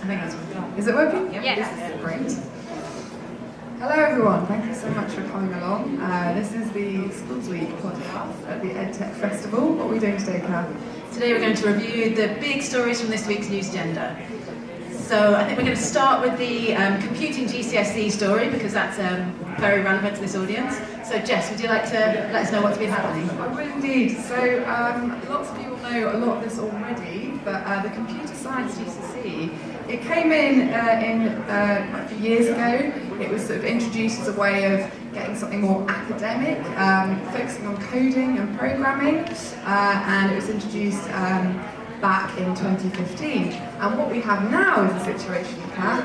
I think that's working. Is it working? Yep. Yes. This is great. Hello everyone, thank you so much for coming along. This is the Schools Week podcast at the Edtech Festival. What are we doing today, Kat? Today we're going to review the big stories from this week's news agenda. So I think we're going to start with the computing GCSE story because that's very relevant to this audience. So Jess, would you like to let us know what's been happening? I will indeed. So lots of you will know a lot of this already, but the computer science GCSE, it came in quite a few years ago. It was sort of introduced as a way of getting something more academic, focusing on coding and programming, and it was introduced back in 2015. And what we have now is a situation, Kat,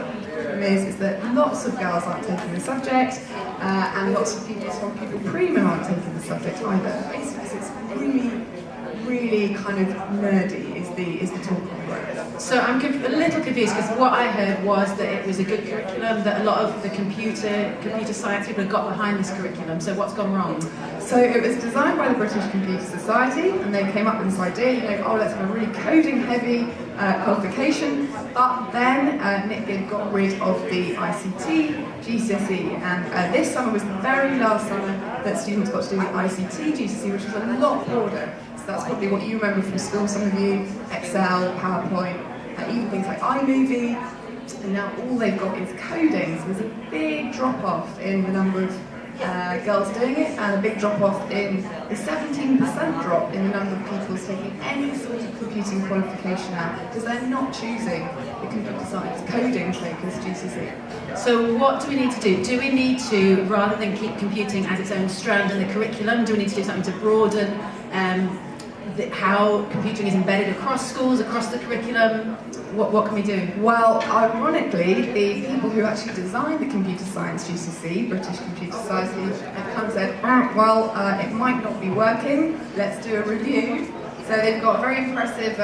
is that lots of girls aren't taking the subject, and lots of people from pupil premium aren't taking the subject either. Basically, it's really kind of nerdy is the talk on the ground. So I'm a little confused because what I heard was that it was a good curriculum, that a lot of the computer science people have got behind this curriculum. So what's gone wrong? So it was designed by the British Computer Society, and they came up with this idea, let's have a really coding-heavy qualification. But then Nick Gibb got rid of the ICT GCSE, and this summer was the very last summer that students got to do the ICT GCSE, which was a lot broader. So that's probably what you remember from school, some of you, Excel, PowerPoint, even things like iMovie, and now all they've got is coding. So there's a big drop-off in the number of girls doing it, and a big drop-off in the 17% drop in the number of people taking any sort of computing qualification now, because they're not choosing the computer science coding focused GCSE. So what do we need to do? Do we need to, rather than keep computing as its own strand in the curriculum, do we need to do something to broaden how computing is embedded across schools, across the curriculum? What can we do? Well, ironically, the people who actually designed the computer science GCSE, British Computer Society, have come and said, it might not be working, let's do a review. So they've got a very impressive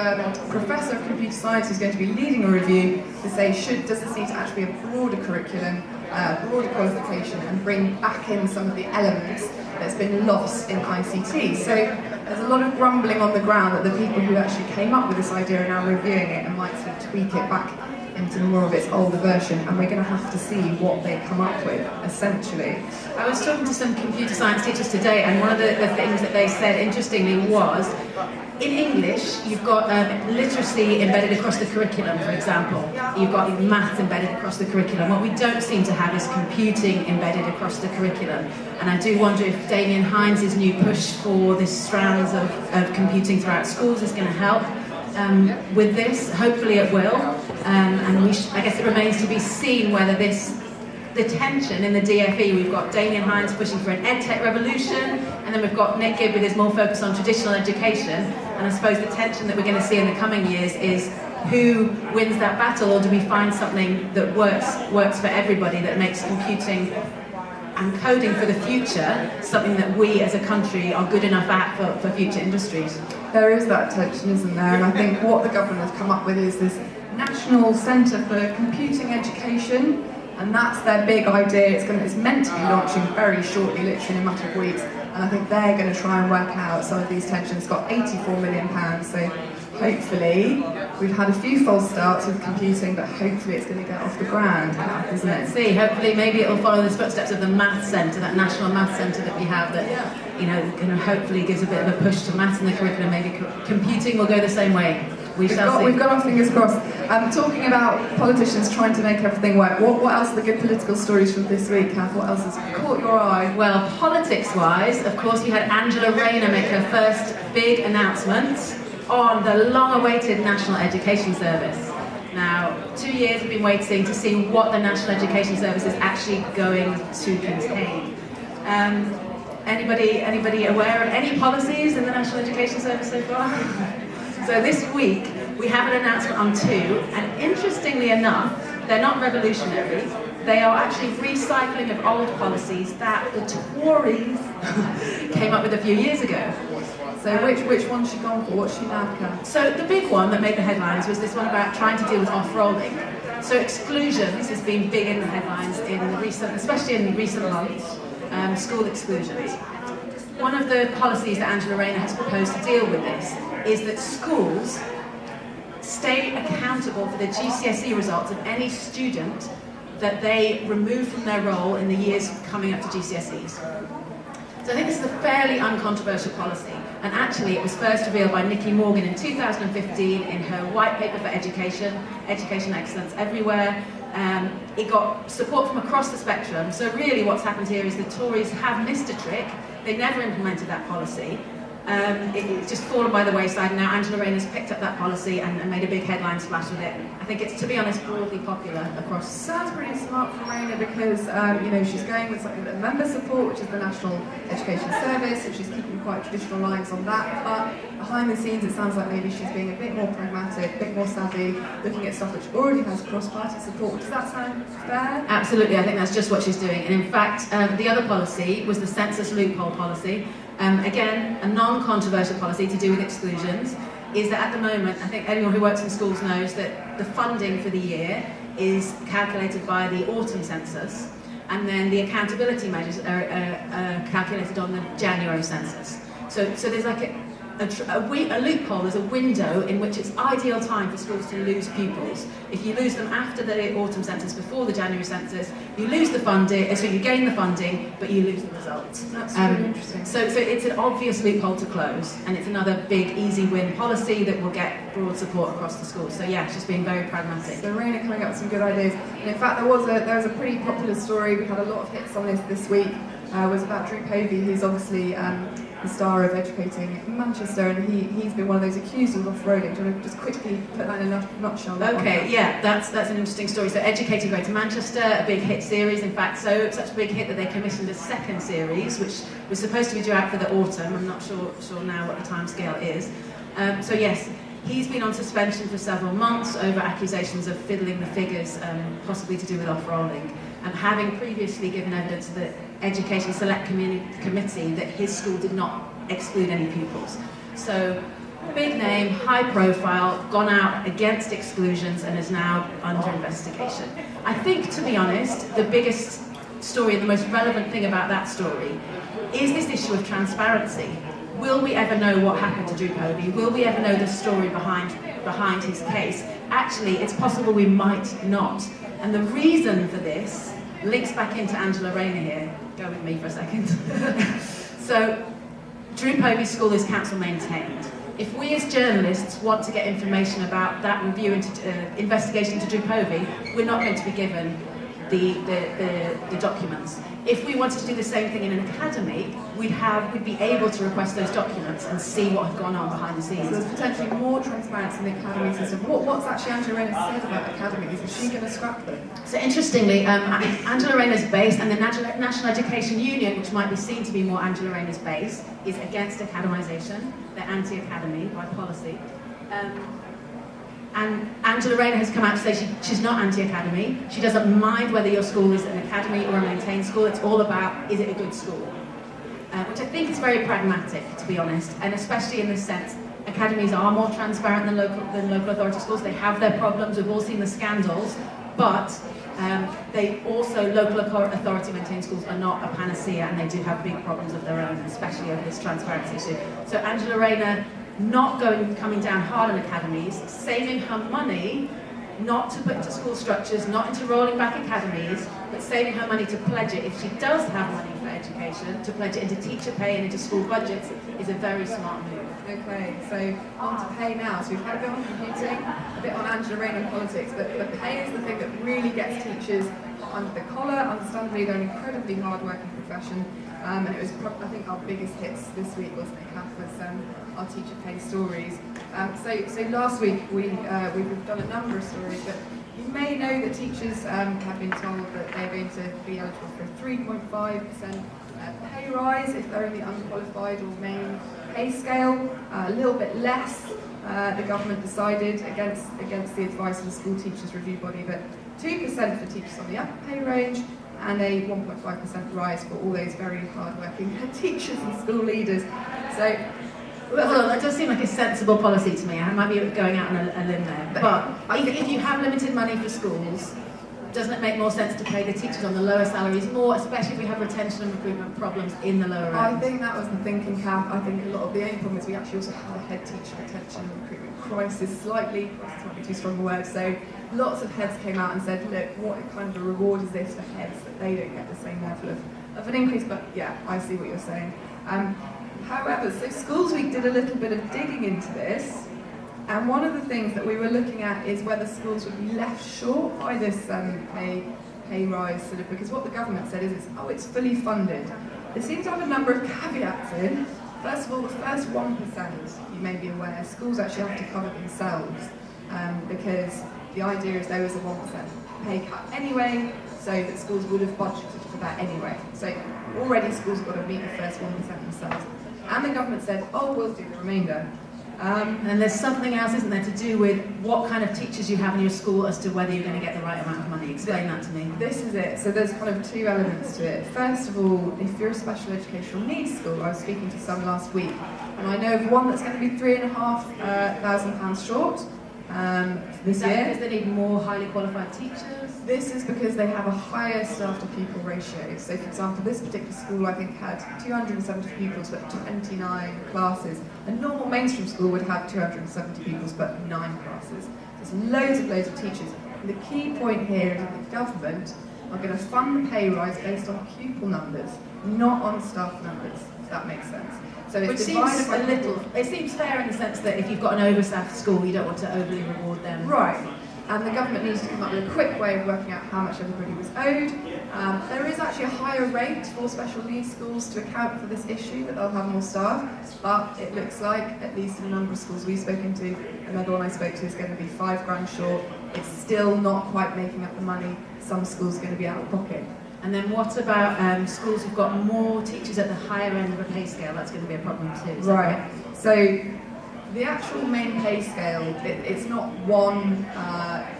professor of computer science who's going to be leading a review to say, does this need to actually be a broader curriculum, broader qualification, and bring back in some of the elements that's been lost in ICT. So there's a lot of grumbling on the ground that the people who actually came up with this idea are now reviewing it and might sort of tweak it back into more of its older version, and we're going to have to see what they come up with, essentially. I was talking to some computer science teachers today, and one of the things that they said, interestingly, was in English, you've got literacy embedded across the curriculum, for example. You've got maths embedded across the curriculum. What we don't seem to have is computing embedded across the curriculum. And I do wonder if Damien Hines' new push for this strands of computing throughout schools is going to help with this. Hopefully it will. And I guess it remains to be seen whether the tension in the DFE, we've got Damien Hines pushing for an Edtech revolution, and then we've got Nick Gibb with his more focus on traditional education, and I suppose the tension that we're going to see in the coming years is who wins that battle, or do we find something that works for everybody, that makes computing and coding for the future something that we as a country are good enough at for future industries? There is that tension, isn't there? And I think what the government has come up with is this National Centre for Computing Education, and that's their big idea. It's meant to be launching very shortly, literally in a matter of weeks, and I think they're going to try and work out some of these tensions. It's got £84 million, so hopefully, we've had a few false starts with computing, but hopefully it's going to get off the ground, isn't it? Let's see, hopefully maybe it'll follow the footsteps of the Maths Centre, that National Maths Centre that we have that, kind of hopefully gives a bit of a push to maths in the curriculum. Maybe computing will go the same way. We've got our fingers crossed. Talking about politicians trying to make everything work, what else are the good political stories from this week, Kath? What else has caught your eye? Well, politics-wise, of course, we had Angela Rayner make her first big announcement on the long-awaited National Education Service. Now, 2 years we've been waiting to see what the National Education Service is actually going to contain. Anybody aware of any policies in the National Education Service so far? So this week, we have an announcement on two, and interestingly enough, they're not revolutionary. They are actually recycling of old policies that the Tories came up with a few years ago. So which one's she gone for? What's she now become? So the big one that made the headlines was this one about trying to deal with off-rolling. So exclusions has been big in the headlines especially in recent months, school exclusions. One of the policies that Angela Rayner has proposed to deal with this is that schools stay accountable for the GCSE results of any student that they remove from their role in the years coming up to GCSEs. So I think this is a fairly uncontroversial policy, and actually it was first revealed by Nikki Morgan in 2015 in her white paper for education excellence everywhere. It got support from across the spectrum, so really what's happened here is the Tories have missed a trick. They never implemented that policy. It's just fallen by the wayside, and now Angela Rayner's picked up that policy and made a big headline splash with it. I think it's, to be honest, broadly popular across. Sounds pretty smart from Rayner because you know, she's going with something that member support, which is the National Education Service, and she's keeping quite traditional lines on that. But behind the scenes, it sounds like maybe she's being a bit more pragmatic, a bit more savvy, looking at stuff which already has cross-party support. Does that sound fair? Absolutely, I think that's just what she's doing. And in fact, the other policy was the census loophole policy. Again, a non-controversial policy to do with exclusions, is that at the moment, I think anyone who works in schools knows that the funding for the year is calculated by the autumn census, and then the accountability measures are calculated on the January census. So there's like a loophole, there's a window in which it's ideal time for schools to lose pupils. If you lose them after the autumn census, before the January census, you lose the funding, so you gain the funding, but you lose the results. That's really interesting. So it's an obvious loophole to close, and it's another big, easy win policy that will get broad support across the schools. So yeah, it's just being very pragmatic. So Rayner coming up with some good ideas. And in fact, there was a pretty popular story, we had a lot of hits on this week, was about Drew Povey, who's obviously the star of Educating Manchester, and he's been one of those accused of off-roading. Do you want to just quickly put that in a nutshell? Okay, yeah, that's an interesting story. So Educating Greater Manchester, a big hit series, in fact, such a big hit that they commissioned a second series, which was supposed to be due out for the autumn. I'm not sure now what the timescale is. So yes, he's been on suspension for several months over accusations of fiddling the figures, possibly to do with off-rolling, and having previously given evidence to the Education Select Committee that his school did not exclude any pupils. So, big name, high profile, gone out against exclusions and is now under investigation. I think, to be honest, the biggest story and the most relevant thing about that story is this issue of transparency. Will we ever know what happened to Drew Povey? Will we ever know the story behind his case? Actually, it's possible we might not. And the reason for this links back into Angela Rayner here. Go with me for a second. So, Drew Povey's school is council maintained. If we as journalists want to get information about that review into investigation into Drew Povey, we're not going to be given the documents. If we wanted to do the same thing in an academy, we'd be able to request those documents and see what had gone on behind the scenes. So there's potentially more transparency in the academy system. What's actually Angela Rayner said about academies? Is she going to scrap them? So interestingly, Angela Rayner's base and the National Education Union, which might be seen to be more Angela Rayner's base, is against academisation. They're anti-academy by policy. And Angela Rayner has come out to say she's not anti-academy. She doesn't mind whether your school is an academy or a maintained school. It's all about, is it a good school? Which I think is very pragmatic, to be honest, and especially in this sense, academies are more transparent than local authority schools. They have their problems. We've all seen the scandals, but local authority maintained schools are not a panacea, and they do have big problems of their own, especially over this transparency issue. So Angela Rayner not coming down hard on academies, saving her money not to put into school structures, not into rolling back academies, but saving her money to pledge it, if she does have money for education, to pledge it into teacher pay and into school budgets, is a very smart move. Okay, so on to pay now. So we've had a bit on computing, a bit on Angela Rayner politics, but pay is the thing that really gets teachers under the collar. Understandably, they're an incredibly hard-working profession, and it was, I think, our biggest hits this week, wasn't it, Kath, was our teacher pay stories. So last week we've done a number of stories, but you may know that teachers have been told that they're going to be eligible for a 3.5% pay rise if they're in the unqualified or main pay scale, a little bit less. The government decided against the advice of the school teachers review body, but 2% for teachers on the upper pay range and a 1.5% rise for all those very hard-working teachers and school leaders. So, well, that does seem like a sensible policy to me. I might be going out on a limb there. But if you have limited money for schools, doesn't it make more sense to pay the teachers on the lower salaries more, especially if we have retention and recruitment problems in the lower end? I think that was the thinking cap. I think a lot of the only problem is we actually also have a head teacher retention and recruitment crisis slightly. Crisis might be too strong a word. So lots of heads came out and said, look, what kind of a reward is this for heads that they don't get the same level of an increase? But yeah, I see what you're saying. However, so Schools Week did a little bit of digging into this, and one of the things that we were looking at is whether schools would be left short by this pay rise, sort of, because what the government said is it's fully funded. They seem to have a number of caveats in. First of all, the first 1%, you may be aware, schools actually have to cover themselves, because the idea is there was a 1% pay cut anyway, so that schools would have budgeted for that anyway. So already schools have got to meet the first 1% themselves. And the government said, oh, we'll do the remainder. And there's something else, isn't there, to do with what kind of teachers you have in your school as to whether you're going to get the right amount of money. Explain that to me. This is it. So there's kind of two elements to it. First of all, if you're a special educational needs school, I was speaking to some last week, and I know of one that's going to be £3,500 short this year. Because they need more highly qualified teachers? This is because they have a higher staff to pupil ratio. So for example, this particular school I think had 270 pupils but 29 classes. A normal mainstream school would have 270 pupils but 9 classes. There's loads of teachers. And the key point here is that the government are going to fund the pay rise based on pupil numbers, not on staff numbers, if that makes sense. So it's Which seems a little, it seems fair in the sense that if you've got an overstaffed school, you don't want to overly reward them. Right. And the government needs to come up with a quick way of working out how much everybody was owed. There is actually a higher rate for special needs schools to account for this issue, that they'll have more staff, but it looks like, at least in a number of schools we've spoken to, another one I spoke to is going to be £5,000 short. It's still not quite making up the money. Some schools are going to be out of pocket. And then what about schools who've got more teachers at the higher end of a pay scale? That's going to be a problem too. Right. So the actual main pay scale, it's not one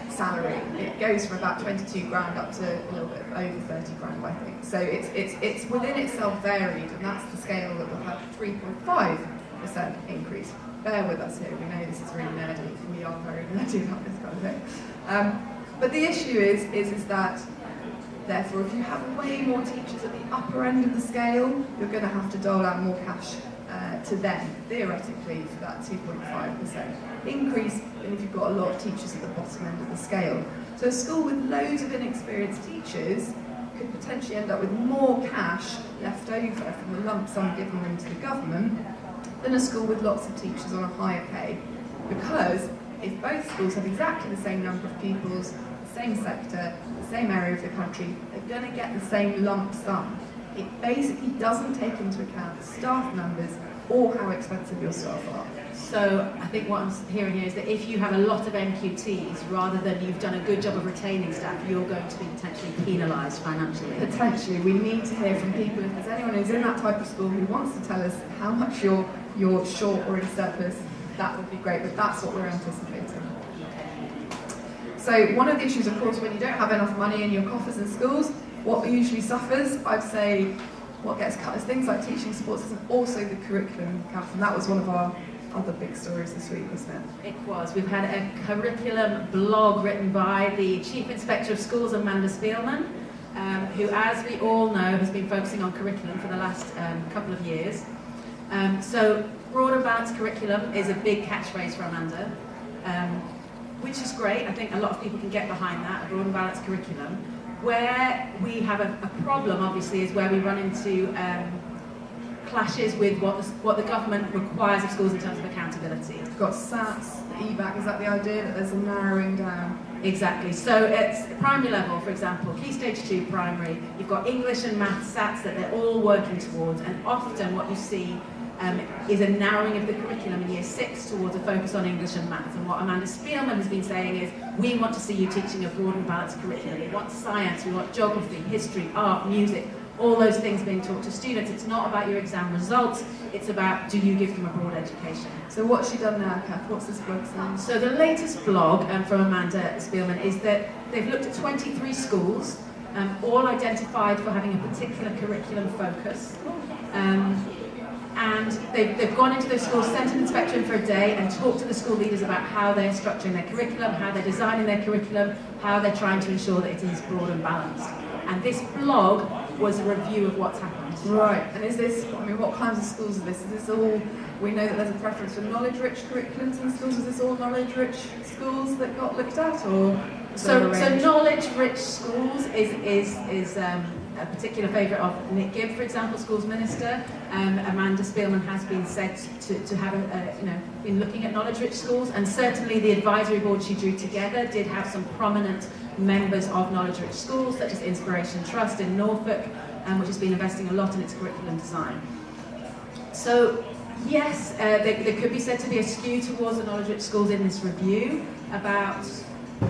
salary. It goes from about 22 grand up to a little bit over 30 grand, I think. So it's within itself varied, and that's the scale that will have 3.5% increase. Bear with us here. We know this is really nerdy. We are very nerdy about this kind of thing. But the issue is that, therefore, if you have way more teachers at the upper end of the scale, you're going to have to dole out more cash to them, theoretically, for that 2.5% increase than if you've got a lot of teachers at the bottom end of the scale. So a school with loads of inexperienced teachers could potentially end up with more cash left over from the lump sum given them to the government than a school with lots of teachers on a higher pay. Because if both schools have exactly the same number of pupils, the same sector, the same area of the country, they're going to get the same lump sum. It basically doesn't take into account the staff numbers or how expensive your staff are. So I think what I'm hearing here is that if you have a lot of MQTs, rather than you've done a good job of retaining staff, you're going to be potentially penalised financially. Potentially. We need to hear from people. If there's anyone who's in that type of school who wants to tell us how much you're short or in surplus, that would be great, but that's what we're anticipating. So one of the issues, of course, when you don't have enough money in your coffers in schools, what usually suffers, I'd say, what gets cut is things like teaching supports and also the curriculum cap, and that was one of our other big stories this week, wasn't it? It was. We've had a curriculum blog written by the Chief Inspector of Schools, Amanda Spielman, who, as we all know, has been focusing on curriculum for the last couple of years. So broad and balanced curriculum is a big catchphrase for Amanda, which is great. I think a lot of people can get behind that, a broad and balanced curriculum. Where we have a problem, obviously, is where we run into clashes with what the government requires of schools in terms of accountability. You've got SATs, the EBAC, is that the idea that there's a narrowing down? Exactly. So at primary level, for example, Key Stage 2 primary, you've got English and Maths SATs that they're all working towards, and often what you see is a narrowing of the curriculum in Year 6 towards a focus on English and Maths. And what Amanda Spielman has been saying is, we want to see you teaching a broad and balanced curriculum. We want science, we want geography, history, art, music, all those things being taught to students. It's not about your exam results, it's about, do you give them a broad education? So what's she done now, Kath? What's this blog saying? So the latest blog from Amanda Spielman is that they've looked at 23 schools, all identified for having a particular curriculum focus. And they've gone into those schools, sent an inspector in for a day and talked to the school leaders about how they're structuring their curriculum, how they're designing their curriculum, how they're trying to ensure that it is broad and balanced. And this blog was a review of what's happened. Right, and is this, I mean, what kinds of schools are this? Is this all, we know that there's a preference for knowledge-rich curriculums in schools, is this all knowledge-rich schools that got looked at, or? So knowledge-rich schools is a particular favourite of Nick Gibb, for example, schools minister. Amanda Spielman has been said to have been looking at knowledge-rich schools, and certainly the advisory board she drew together did have some prominent members of knowledge-rich schools, such as Inspiration Trust in Norfolk, which has been investing a lot in its curriculum design. So yes, there could be said to be a skew towards the knowledge-rich schools in this review. About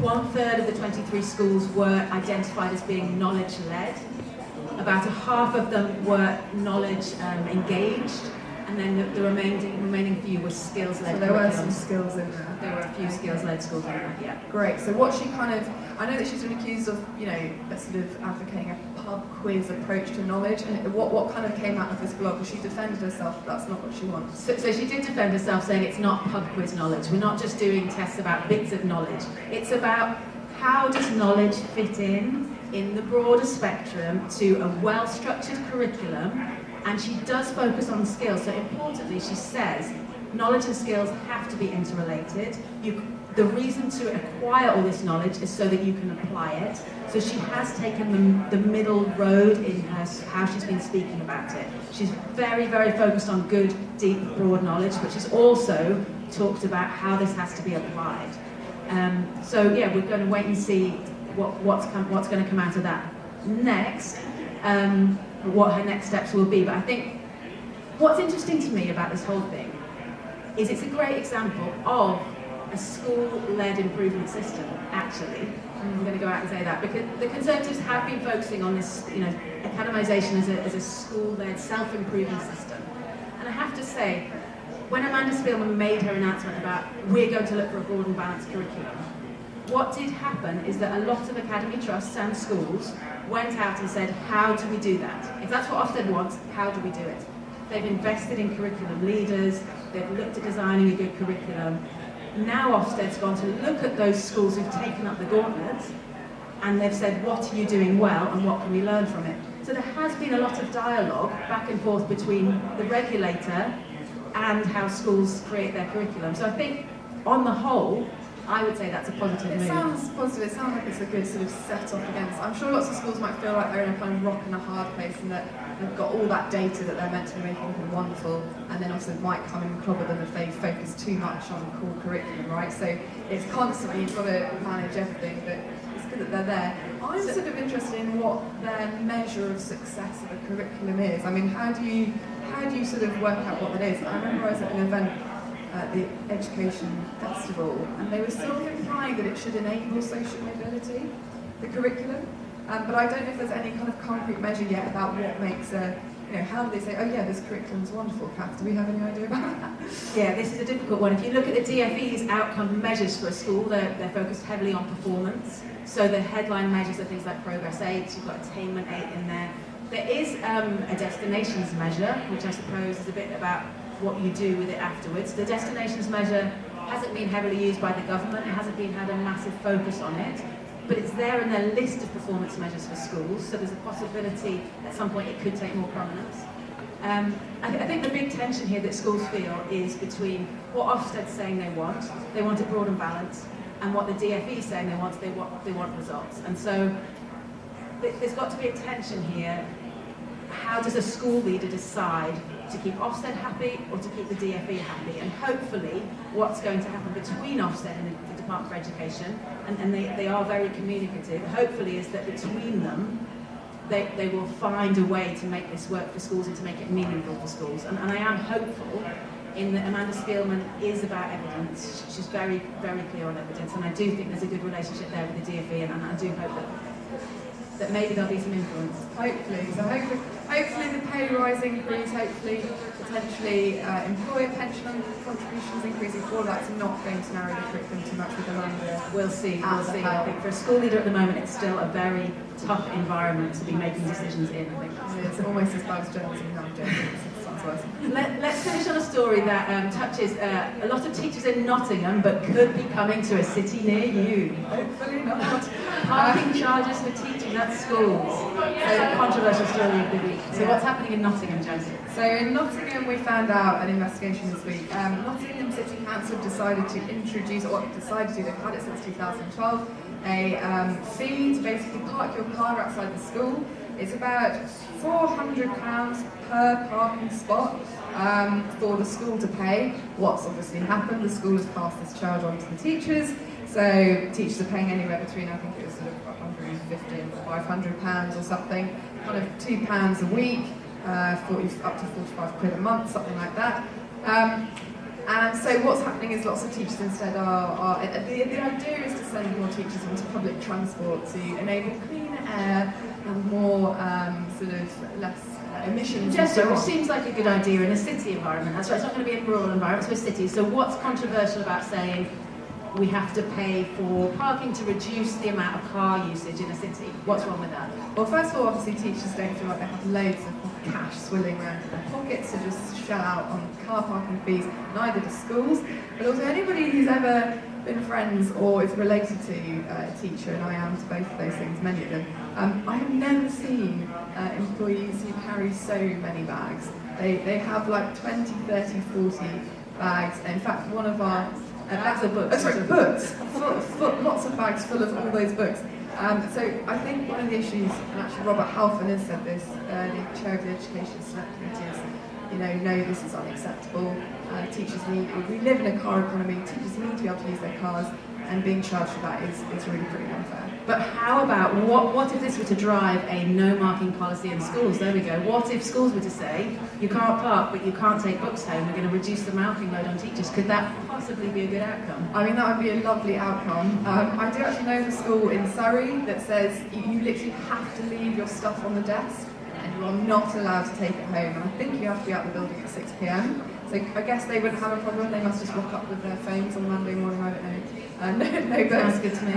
1/3 of the 23 schools were identified as being knowledge-led. About a half of them were knowledge engaged, and then the remaining few were skills-led. So there were some skills in there. There were a few skills-led schools in there, yeah. Great. So what she kind of, I know that she's been accused of, sort of advocating a pub quiz approach to knowledge, and what kind of came out of this blog? Because she defended herself, but that's not what she wants. So she did defend herself, saying it's not pub quiz knowledge. We're not just doing tests about bits of knowledge. It's about how does knowledge fit in the broader spectrum to a well-structured curriculum, and she does focus on skills. So importantly, she says knowledge and skills have to be interrelated. The reason to acquire all this knowledge is so that you can apply it. So she has taken the middle road in how she's been speaking about it. She's very, very focused on good, deep, broad knowledge, but she's also talked about how this has to be applied. So yeah, we're going to wait and see what's going to come out of that next, what her next steps will be. But I think what's interesting to me about this whole thing is it's a great example of a school-led improvement system, actually. I'm going to go out and say that, because the Conservatives have been focusing on this, academisation as a school-led self-improving system. And I have to say, when Amanda Spielman made her announcement about we're going to look for a broad and balanced curriculum, what did happen is that a lot of academy trusts and schools went out and said, how do we do that? If that's what Ofsted wants, how do we do it? They've invested in curriculum leaders, they've looked at designing a good curriculum. Now Ofsted's gone to look at those schools who've taken up the gauntlet, and they've said, what are you doing well and what can we learn from it? So there has been a lot of dialogue back and forth between the regulator and how schools create their curriculum. So I think, on the whole, I would say that's a positive move. It sounds positive. It sounds like it's a good sort of set-off against. I'm sure lots of schools might feel like they're in a kind of rock and a hard place, and that they've got all that data that they're meant to be making them wonderful, and then also might come and clobber them if they focus too much on the core curriculum, right? So it's constantly, you've got to manage everything, but it's good that they're there. I'm sort of interested in what their measure of success of a curriculum is. I mean, how do you sort of work out what that is? I remember I was at an event at the Education Festival, and they were sort of implying that it should enable social mobility, the curriculum, but I don't know if there's any kind of concrete measure yet about what makes a, how do they say, oh yeah, this curriculum's wonderful, Kath, do we have any idea about that? Yeah, this is a difficult one. If you look at the DfE's outcome measures for a school, they're focused heavily on performance. So the headline measures are things like progress aids, you've got attainment aid in there. There is a destinations measure, which I suppose is a bit about what you do with it afterwards. The destinations measure hasn't been heavily used by the government, it hasn't had a massive focus on it, but it's there in their list of performance measures for schools, so there's a possibility at some point it could take more prominence. I think the big tension here that schools feel is between what Ofsted's saying they want it broad and balanced, and what the DfE is saying they want results. And so there's got to be a tension here. How does a school leader decide to keep Ofsted happy or to keep the DfE happy? And hopefully what's going to happen between Ofsted and the Department for Education, and they are very communicative, hopefully is that between them they will find a way to make this work for schools and to make it meaningful for schools. And I am hopeful in that Amanda Spielman is about evidence. She's very, very clear on evidence, and I do think there's a good relationship there with the DfE, and I do hope that maybe there'll be some influence. Hopefully. So hopefully the pay rise increase, hopefully potentially employer pension contributions increasing, all of that's not going to narrow the curriculum too much with Amanda. We'll see. I think for a school leader at the moment, it's still a very tough environment to be making decisions in, I think. It's almost as bad as journalism now, journalism. to us. Let's finish on a story that touches a lot of teachers in Nottingham, but could be coming to a city near you. Hopefully not. Parking charges for teaching at schools. It's a controversial story of the week. So what's happening in Nottingham, Jess? So in Nottingham, we found out an investigation this week. Nottingham City Council decided to introduce, or decided to, they've had it since 2012, a fee to basically park your car outside the school. It's about £400 per parking spot for the school to pay. What's obviously happened, the school has passed this charge on to the teachers, so teachers are paying anywhere between, I think it was sort of £150 and £500 or something, kind of £2 a week, up to 45 quid a month, something like that. And so what's happening is lots of teachers instead the idea is to send more teachers into public transport to enable cleaner air and more sort of less emissions. Jess, which seems like a good idea in a city environment. That's right, it's not going to be in rural environments, it's a city. So what's controversial about saying we have to pay for parking to reduce the amount of car usage in a city? What's wrong with that? Well, first of all, obviously teachers don't feel like they have loads of cash swilling around in their pockets to just shell out on car parking fees, neither do schools. But also anybody who's ever been friends or is related to a teacher, and I am to both of those things, many of them, I have never seen employees who carry so many bags. They have like 20, 30, 40 bags. In fact, one of our bags of books. Books. Lots of bags full of all those books. So I think one of the issues, and actually Robert Halfon has said this, the chair of the Education Select Committee, is, no, this is unacceptable. We live in a car economy, teachers need to be able to use their cars, and being charged for that is really pretty unfair. But how about, what if this were to drive a no marking policy in schools? There we go. What if schools were to say, you can't park, but you can't take books home, we're going to reduce the marking load on teachers? Could that possibly be a good outcome? I mean, that would be a lovely outcome. I do actually know of a school in Surrey that says you literally have to leave your stuff on the desk, and you are not allowed to take it home. And I think you have to be out of the building at 6 p.m. So I guess they wouldn't have a problem. They must just rock up with their phones on Monday morning. I don't know. No, but sounds good to me.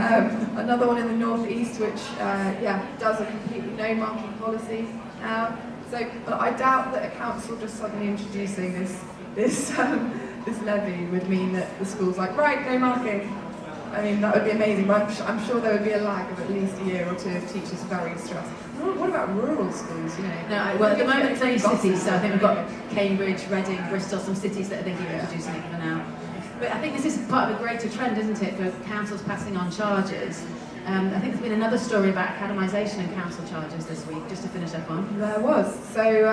Another one in the northeast, which does a completely no marking policy now. But I doubt that a council just suddenly introducing this levy would mean that the school's like, right, no marking. I mean, that would be amazing, but I'm sure there would be a lag of at least a year or two of teachers very stressed. What about rural schools, No, well, at the moment it's only cities, so I think we've got Cambridge, Reading, Bristol, some cities that are thinking of introducing it for now. But I think this is part of a greater trend, isn't it, for councils passing on charges. I think there's been another story about academisation and council charges this week, just to finish up on. There was. So,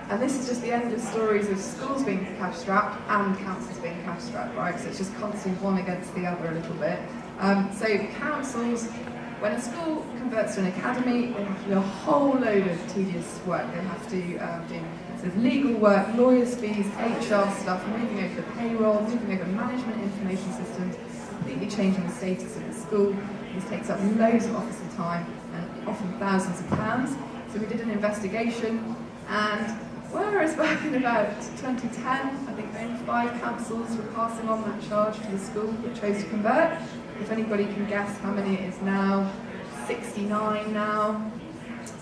and this is just the end of stories of schools being cash-strapped and councils being cash-strapped, right? So it's just constantly one against the other a little bit. So councils, when a school converts to an academy, they have to do a whole load of tedious work. They have to do sort of legal work, lawyers' fees, HR stuff, moving over the payroll, moving over management information systems, completely changing the status of the school. This takes up loads of officer time and often thousands of pounds. So we did an investigation, and whereas back in about 2010, I think only 5 councils were passing on that charge to the school that chose to convert. If anybody can guess how many it is now, 69 now.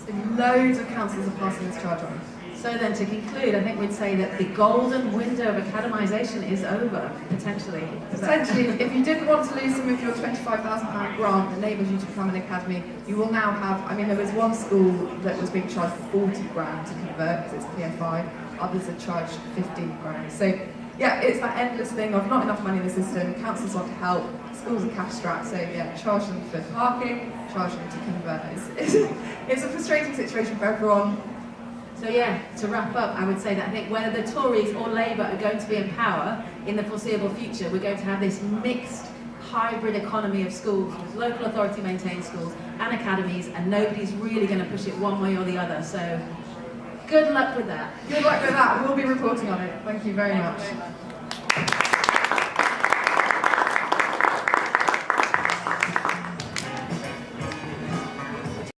So loads of councils are passing this charge on. So then, to conclude, I think we'd say that the golden window of academisation is over, potentially. Potentially, if you didn't want to lose some of your £25,000 grant that enables you to become an academy, you will now have, I mean, there was one school that was being charged 40 grand to convert because it's PFI, others are charged 15 grand. So, yeah, it's that endless thing of not enough money in the system, councils want to help, schools are cash strapped, so yeah, charge them for parking, charge them to convert. It's a frustrating situation for everyone. So yeah, to wrap up, I would say that I think whether the Tories or Labour are going to be in power in the foreseeable future, we're going to have this mixed hybrid economy of schools with local authority maintained schools and academies, and nobody's really going to push it one way or the other. So good luck with that. Good luck with that. We'll be reporting on it. Thank you very much.